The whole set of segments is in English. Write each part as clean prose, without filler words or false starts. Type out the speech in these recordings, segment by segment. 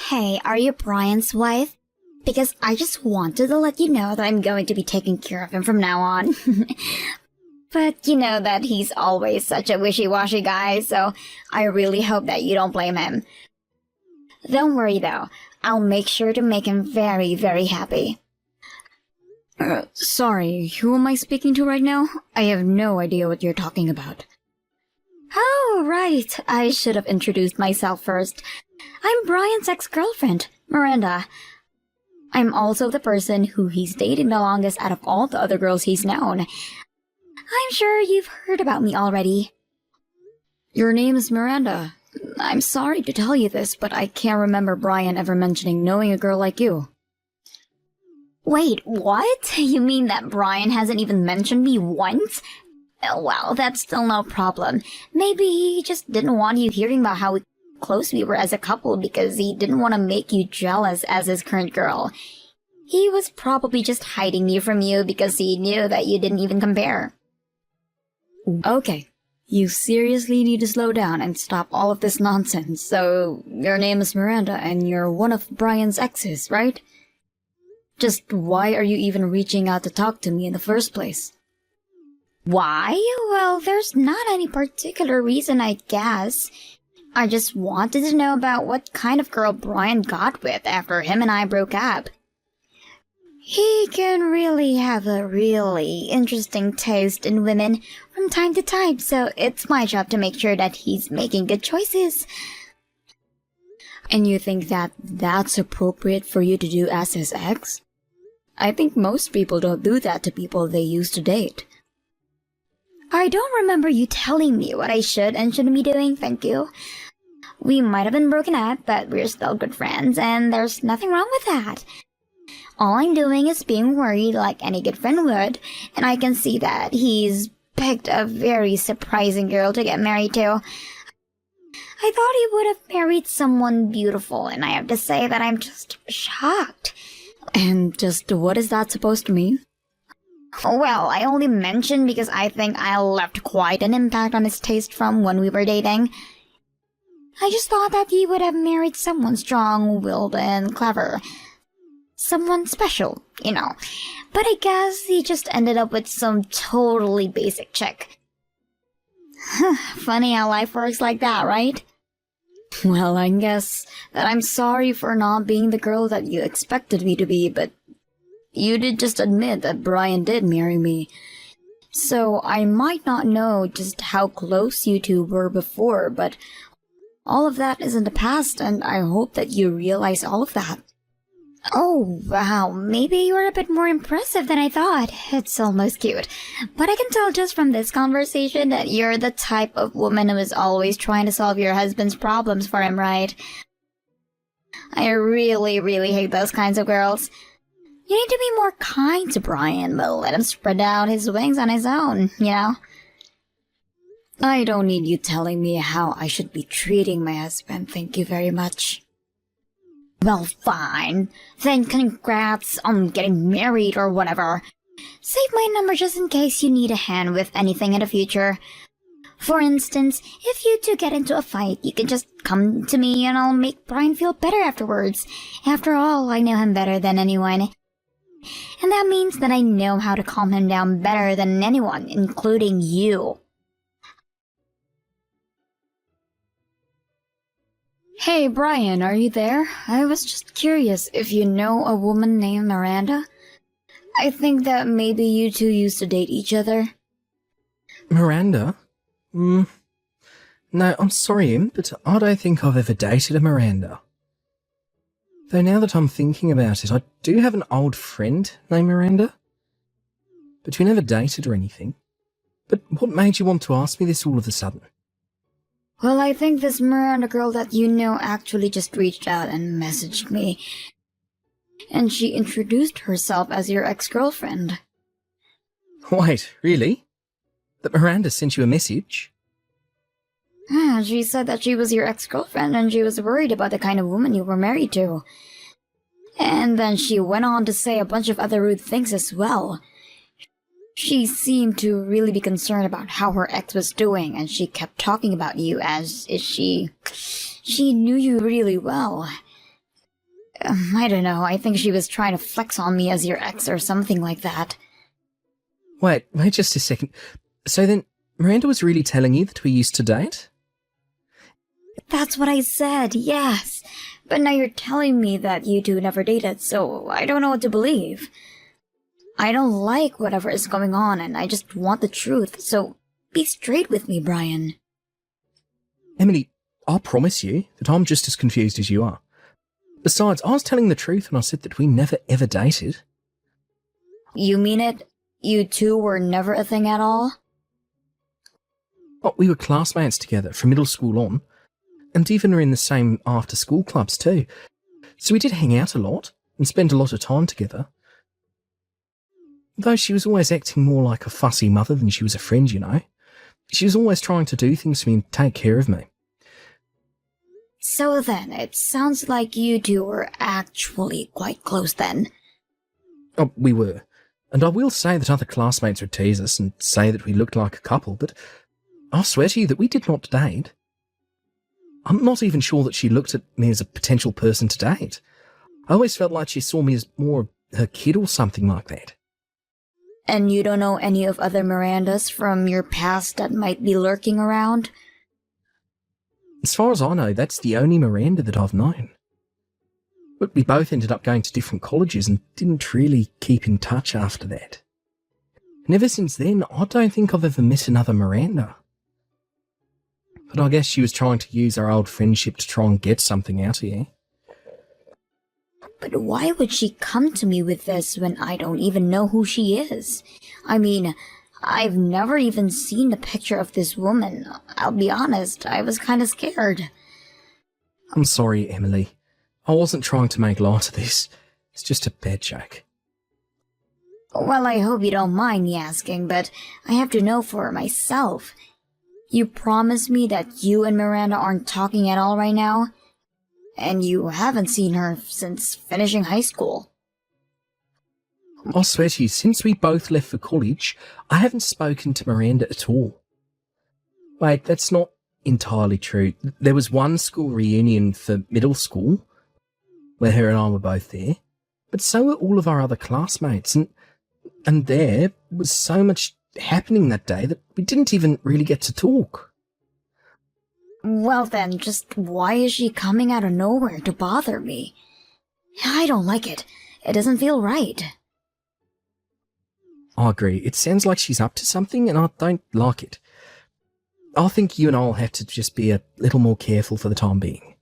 Hey, are you Brian's wife? Because I just wanted to let you know that I'm going to be taking care of him from now on. But you know that he's always such a wishy-washy guy, so I really hope that you don't blame him. Don't worry though, I'll make sure to make him very, very happy. Sorry, who am I speaking to right now? I have no idea what you're talking about. Oh, right, I should have introduced myself first. I'm Brian's ex-girlfriend, Miranda. I'm also the person who he's dating the longest out of all the other girls he's known. I'm sure you've heard about me already. Your name is Miranda. I'm sorry to tell you this, but I can't remember Brian ever mentioning knowing a girl like you. Wait, what? You mean that Brian hasn't even mentioned me once? Well, that's still no problem. Maybe he just didn't want you hearing about how close we were as a couple because he didn't want to make you jealous as his current girl. He was probably just hiding me from you because he knew that you didn't even compare. Okay, you seriously need to slow down and stop all of this nonsense. So, your name is Miranda and you're one of Brian's exes, right? Just why are you even reaching out to talk to me in the first place? Why? Well, there's not any particular reason, I guess. I just wanted to know about what kind of girl Brian got with after him and I broke up. He can really have a really interesting taste in women from time to time, so it's my job to make sure that he's making good choices. And you think that that's appropriate for you to do as his ex? I think most people don't do that to people they used to date. I don't remember you telling me what I should and shouldn't be doing, thank you. We might have been broken up, but we're still good friends, and there's nothing wrong with that. All I'm doing is being worried like any good friend would, and I can see that he's picked a very surprising girl to get married to. I thought he would have married someone beautiful, and I have to say that I'm just shocked. And just what is that supposed to mean? Well, I only mentioned because I think I left quite an impact on his taste from when we were dating. I just thought that he would have married someone strong-willed and clever. Someone special, you know. But I guess he just ended up with some totally basic chick. Funny how life works like that, right? Well, I guess that I'm sorry for not being the girl that you expected me to be, but you did just admit that Brian did marry me. So I might not know just how close you two were before, but all of that is in the past, and I hope that you realize all of that. Oh, wow, maybe you're a bit more impressive than I thought. It's almost cute. But I can tell just from this conversation that you're the type of woman who is always trying to solve your husband's problems for him, right? I really, really hate those kinds of girls. You need to be more kind to Brian, but let him spread out his wings on his own, you know? I don't need you telling me how I should be treating my husband, thank you very much. Well, fine. Then congrats on getting married or whatever. Save my number just in case you need a hand with anything in the future. For instance, if you two get into a fight, you can just come to me and I'll make Brian feel better afterwards. After all, I know him better than anyone. And that means that I know how to calm him down better than anyone, including you. Hey, Brian, are you there? I was just curious if you know a woman named Miranda. I think that maybe you two used to date each other. Miranda? No, I'm sorry, Im, but I don't think I've ever dated a Miranda. Though now that I'm thinking about it, I do have an old friend named Miranda. But we never dated or anything. But what made you want to ask me this all of a sudden? Well, I think this Miranda girl that you know actually just reached out and messaged me. And she introduced herself as your ex-girlfriend. Wait, really? That Miranda sent you a message? Yeah, she said that she was your ex-girlfriend and she was worried about the kind of woman you were married to. And then she went on to say a bunch of other rude things as well. She seemed to really be concerned about how her ex was doing, and she kept talking about you as if she knew you really well. I don't know, I think she was trying to flex on me as your ex or something like that. Wait just a second. So then, Miranda was really telling you that we used to date? That's what I said, yes. But now you're telling me that you two never dated, so I don't know what to believe. I don't like whatever is going on, and I just want the truth, so be straight with me, Brian. Emily, I'll promise you that I'm just as confused as you are. Besides, I was telling the truth when I said that we never ever dated. You mean it? You two were never a thing at all? Oh, we were classmates together from middle school on, and even were in the same after-school clubs too. So we did hang out a lot and spend a lot of time together. Though she was always acting more like a fussy mother than she was a friend, you know. She was always trying to do things for me and take care of me. So then, it sounds like you two were actually quite close then. Oh, we were. And I will say that other classmates would tease us and say that we looked like a couple, but I swear to you that we did not date. I'm not even sure that she looked at me as a potential person to date. I always felt like she saw me as more her kid or something like that. And you don't know any of other Mirandas from your past that might be lurking around? As far as I know, that's the only Miranda that I've known. But we both ended up going to different colleges and didn't really keep in touch after that. And ever since then, I don't think I've ever met another Miranda. But I guess she was trying to use our old friendship to try and get something out of you. But why would she come to me with this when I don't even know who she is? I mean, I've never even seen the picture of this woman. I'll be honest, I was kind of scared. I'm sorry, Emily. I wasn't trying to make light of this. It's just a bad joke. Well, I hope you don't mind me asking, but I have to know for myself. You promise me that you and Miranda aren't talking at all right now? And you haven't seen her since finishing high school. I swear to you, since we both left for college, I haven't spoken to Miranda at all. Wait, that's not entirely true. There was one school reunion for middle school, where her and I were both there, but so were all of our other classmates, and there was so much happening that day that we didn't even really get to talk. Well then, just why is she coming out of nowhere to bother me? I don't like it. It doesn't feel right. I agree. It sounds like she's up to something, and I don't like it. I think you and I will have to just be a little more careful for the time being.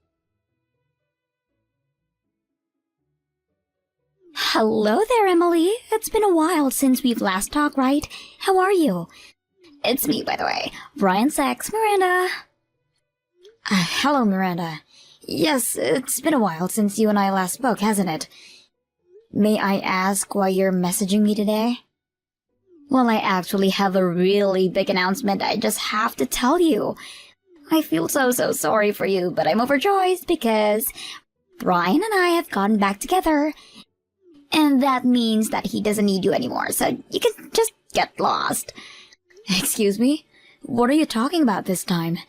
Hello there, Emily. It's been a while since we've last talked, right? How are you? It's me, by the way, Brian's ex, Miranda. Hello, Miranda. Yes, it's been a while since you and I last spoke, hasn't it? May I ask why you're messaging me today? Well, I actually have a really big announcement I just have to tell you. I feel so sorry for you, but I'm overjoyed because Brian and I have gotten back together. And that means that he doesn't need you anymore, so you can just get lost. Excuse me? What are you talking about this time?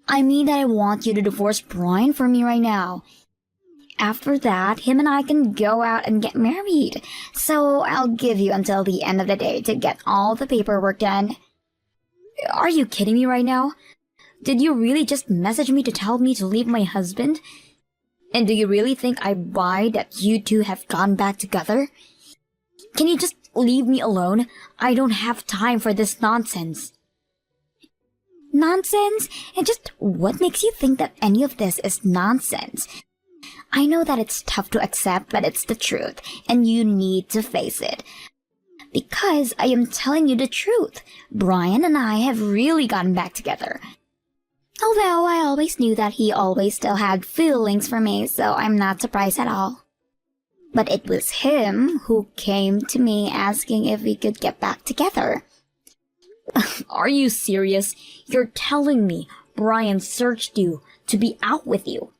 I mean that I want you to divorce Brian from me right now. After that, him and I can go out and get married. So I'll give you until the end of the day to get all the paperwork done. Are you kidding me right now? Did you really just message me to tell me to leave my husband? And do you really think I buy that you two have gone back together? Can you just leave me alone? I don't have time for this nonsense. Nonsense? And just what makes you think that any of this is nonsense? I know that it's tough to accept, but it's the truth, and you need to face it. Because I am telling you the truth. Brian and I have really gotten back together. Although I always knew that he always still had feelings for me, so I'm not surprised at all. But it was him who came to me asking if we could get back together. Are you serious? You're telling me Brian searched you to be out with you?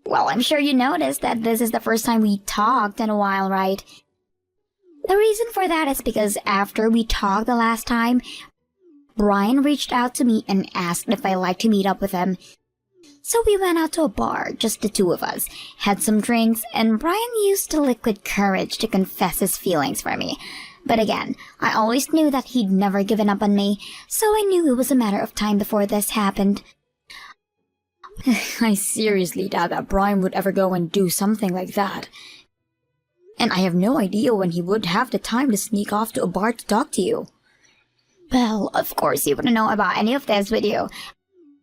Well, I'm sure you noticed that this is the first time we talked in a while, right? The reason for that is because after we talked the last time, Brian reached out to me and asked if I'd like to meet up with him. So we went out to a bar, just the two of us, had some drinks, and Brian used the liquid courage to confess his feelings for me. But again, I always knew that he'd never given up on me, so I knew it was a matter of time before this happened. I seriously doubt that Brian would ever go and do something like that. And I have no idea when he would have the time to sneak off to a bar to talk to you. Well, of course he wouldn't know about any of this with you.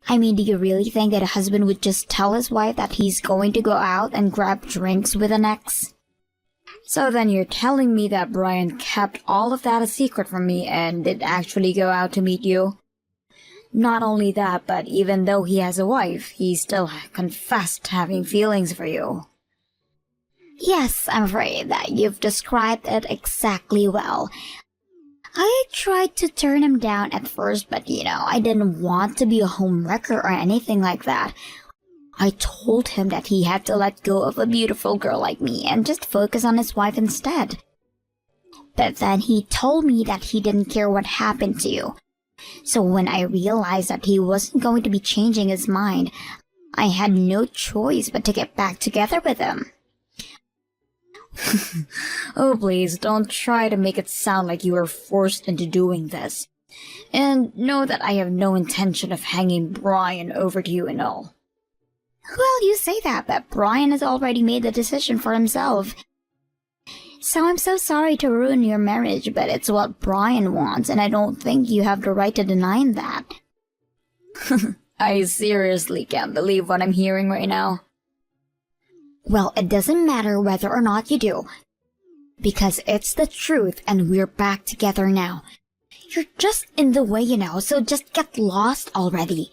I mean, do you really think that a husband would just tell his wife that he's going to go out and grab drinks with an ex? So then you're telling me that Brian kept all of that a secret from me and did actually go out to meet you? Not only that, but even though he has a wife, he still confessed having feelings for you. Yes, I'm afraid that you've described it exactly well. I tried to turn him down at first, but I didn't want to be a homewrecker or anything like that. I told him that he had to let go of a beautiful girl like me and just focus on his wife instead. But then he told me that he didn't care what happened to you. So when I realized that he wasn't going to be changing his mind, I had no choice but to get back together with him. Oh, please, don't try to make it sound like you were forced into doing this. And know that I have no intention of hanging Brian over to you and all. Well, you say that, but Brian has already made the decision for himself. So I'm so sorry to ruin your marriage, but it's what Brian wants, and I don't think you have the right to deny him that. I seriously can't believe what I'm hearing right now. Well, it doesn't matter whether or not you do, because it's the truth and we're back together now. You're just in the way, so just get lost already.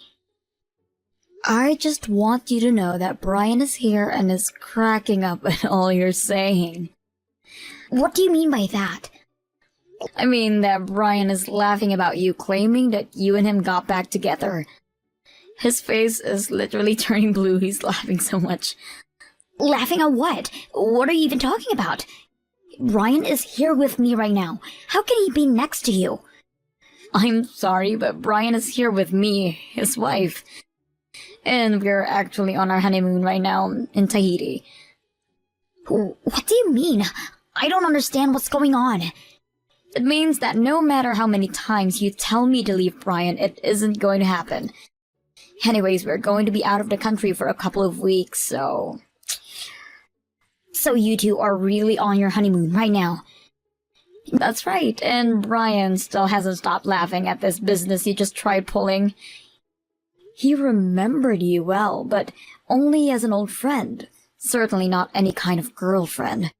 I just want you to know that Brian is here and is cracking up at all you're saying. What do you mean by that? I mean that Brian is laughing about you claiming that you and him got back together. His face is literally turning blue, he's laughing so much. Laughing at what? What are you even talking about? Brian is here with me right now. How can he be next to you? I'm sorry, but Brian is here with me, his wife. And we're actually on our honeymoon right now in Tahiti. What do you mean? I don't understand what's going on. It means that no matter how many times you tell me to leave Brian, it isn't going to happen. Anyways, we're going to be out of the country for a couple of weeks, so... So you two are really on your honeymoon right now? That's right, and Brian still hasn't stopped laughing at this business he just tried pulling. He remembered you well, but only as an old friend. Certainly not any kind of girlfriend.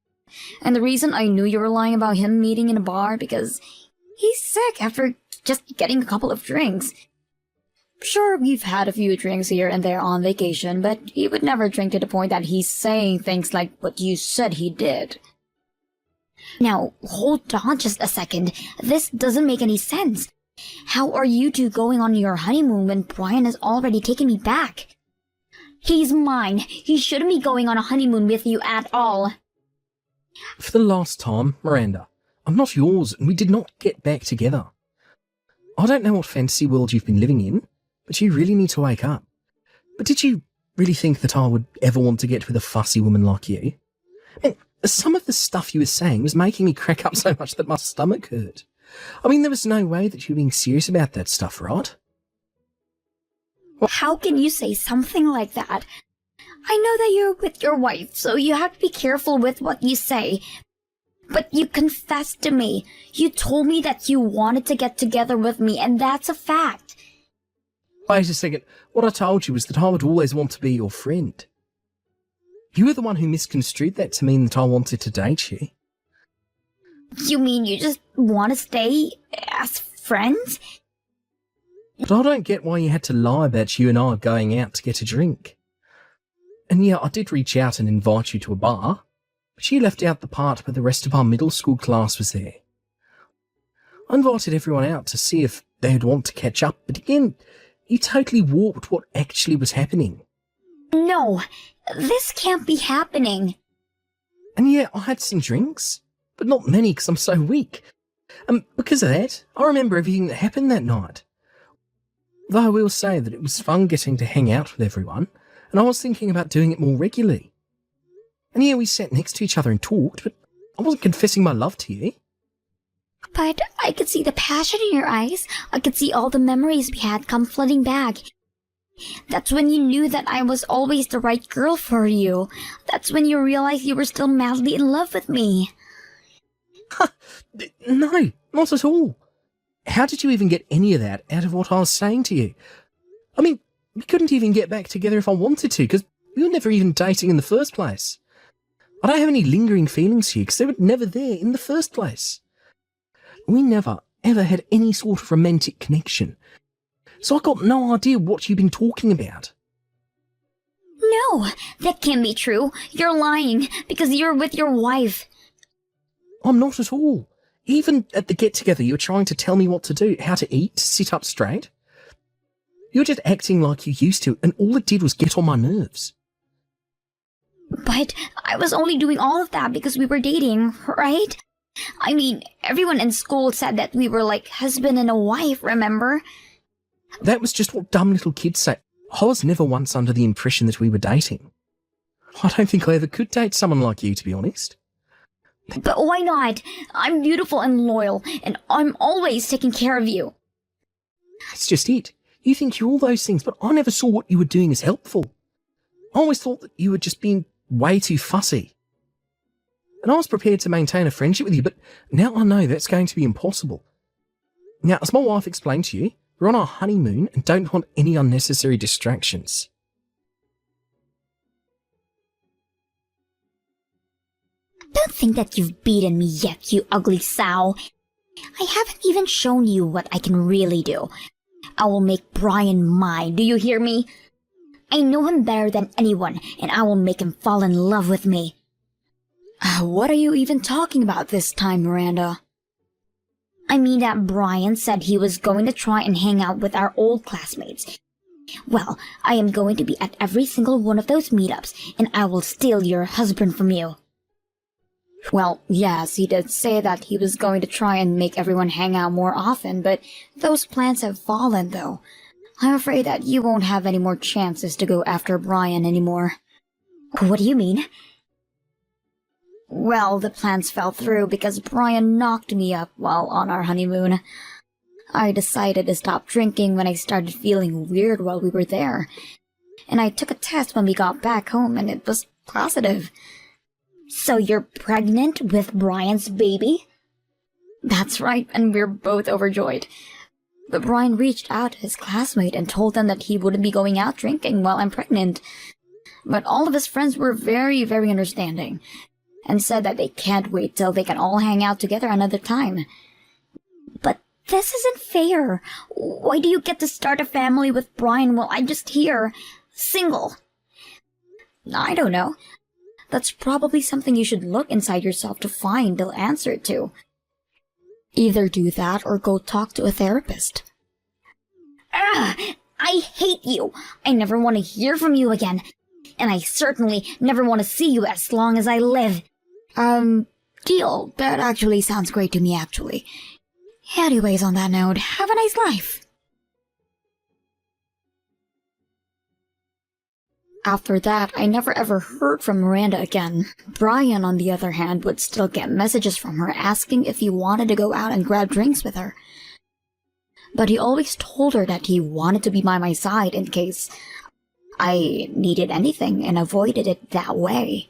And the reason I knew you were lying about him meeting in a bar, because he's sick after just getting a couple of drinks. Sure, we've had a few drinks here and there on vacation, but he would never drink to the point that he's saying things like what you said he did. Now, hold on just a second. This doesn't make any sense. How are you two going on your honeymoon when Brian has already taken me back? He's mine. He shouldn't be going on a honeymoon with you at all. For the last time, Miranda, I'm not yours, and we did not get back together. I don't know what fantasy world you've been living in, but you really need to wake up. But did you really think that I would ever want to get with a fussy woman like you? And some of the stuff you were saying was making me crack up so much that my stomach hurt. I mean, there was no way that you were being serious about that stuff, right? How can you say something like that? I know that you're with your wife, so you have to be careful with what you say. But you confessed to me. You told me that you wanted to get together with me, and that's a fact. Wait a second. What I told you was that I would always want to be your friend. You were the one who misconstrued that to mean that I wanted to date you. You mean you just want to stay as friends? But I don't get why you had to lie about you and I going out to get a drink. And yeah, I did reach out and invite you to a bar, but you left out the part where the rest of our middle school class was there. I invited everyone out to see if they'd want to catch up, but again, you totally warped what actually was happening. No, this can't be happening. And yeah, I had some drinks, but not many because I'm so weak. And because of that, I remember everything that happened that night. Though I will say that it was fun getting to hang out with everyone, and I was thinking about doing it more regularly. And yeah, we sat next to each other and talked, but I wasn't confessing my love to you. But I could see the passion in your eyes. I could see all the memories we had come flooding back. That's when you knew that I was always the right girl for you. That's when you realized you were still madly in love with me. No, not at all. How did you even get any of that out of what I was saying to you? I mean, we couldn't even get back together if I wanted to, because we were never even dating in the first place. I don't have any lingering feelings for you, because they were never there in the first place. We never, ever had any sort of romantic connection. So I got no idea what you've been talking about. No, that can't be true. You're lying, because you're with your wife. I'm not at all. Even at the get-together, you were trying to tell me what to do, how to eat, to sit up straight. You were just acting like you used to, and all it did was get on my nerves. But I was only doing all of that because we were dating, right? I mean, everyone in school said that we were like husband and a wife, remember? That was just what dumb little kids say. I was never once under the impression that we were dating. I don't think I ever could date someone like you, to be honest. But why not? I'm beautiful and loyal, and I'm always taking care of you. That's just it. You think you're all those things, but I never saw what you were doing as helpful. I always thought that you were just being way too fussy. And I was prepared to maintain a friendship with you, but now I know that's going to be impossible. Now, as my wife explained to you, we're on our honeymoon and don't want any unnecessary distractions. Don't think that you've beaten me yet, you ugly sow. I haven't even shown you what I can really do. I will make Brian mine, do you hear me? I know him better than anyone, and I will make him fall in love with me. What are you even talking about this time, Miranda? I mean that Brian said he was going to try and hang out with our old classmates. Well, I am going to be at every single one of those meetups, and I will steal your husband from you. Well, yes, he did say that he was going to try and make everyone hang out more often, but those plans have fallen, though. I'm afraid that you won't have any more chances to go after Brian anymore. What do you mean? Well, the plans fell through because Brian knocked me up while on our honeymoon. I decided to stop drinking when I started feeling weird while we were there. And I took a test when we got back home and it was positive. So you're pregnant with Brian's baby? That's right, and we're both overjoyed. But Brian reached out to his classmate and told them that he wouldn't be going out drinking while I'm pregnant. But all of his friends were very, very understanding, and said that they can't wait till they can all hang out together another time. But this isn't fair. Why do you get to start a family with Brian while I'm just here, single? I don't know. That's probably something you should look inside yourself to find the answer to. Either do that or go talk to a therapist. I hate you. I never want to hear from you again. And I certainly never want to see you as long as I live. Deal. That actually sounds great to me, actually. Anyways, on that note, have a nice life. After that, I never ever heard from Miranda again. Brian, on the other hand, would still get messages from her asking if he wanted to go out and grab drinks with her. But he always told her that he wanted to be by my side in case I needed anything and avoided it that way.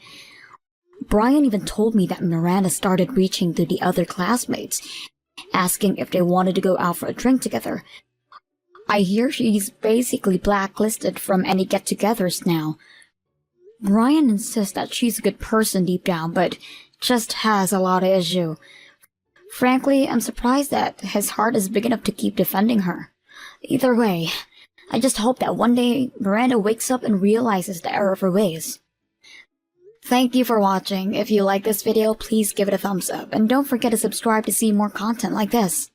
Brian even told me that Miranda started reaching to the other classmates, asking if they wanted to go out for a drink together. I hear she's basically blacklisted from any get-togethers now. Brian insists that she's a good person deep down, but just has a lot of issue. Frankly, I'm surprised that his heart is big enough to keep defending her. Either way, I just hope that one day Miranda wakes up and realizes the error of her ways. Thank you for watching. If you like this video, please give it a thumbs up, and don't forget to subscribe to see more content like this.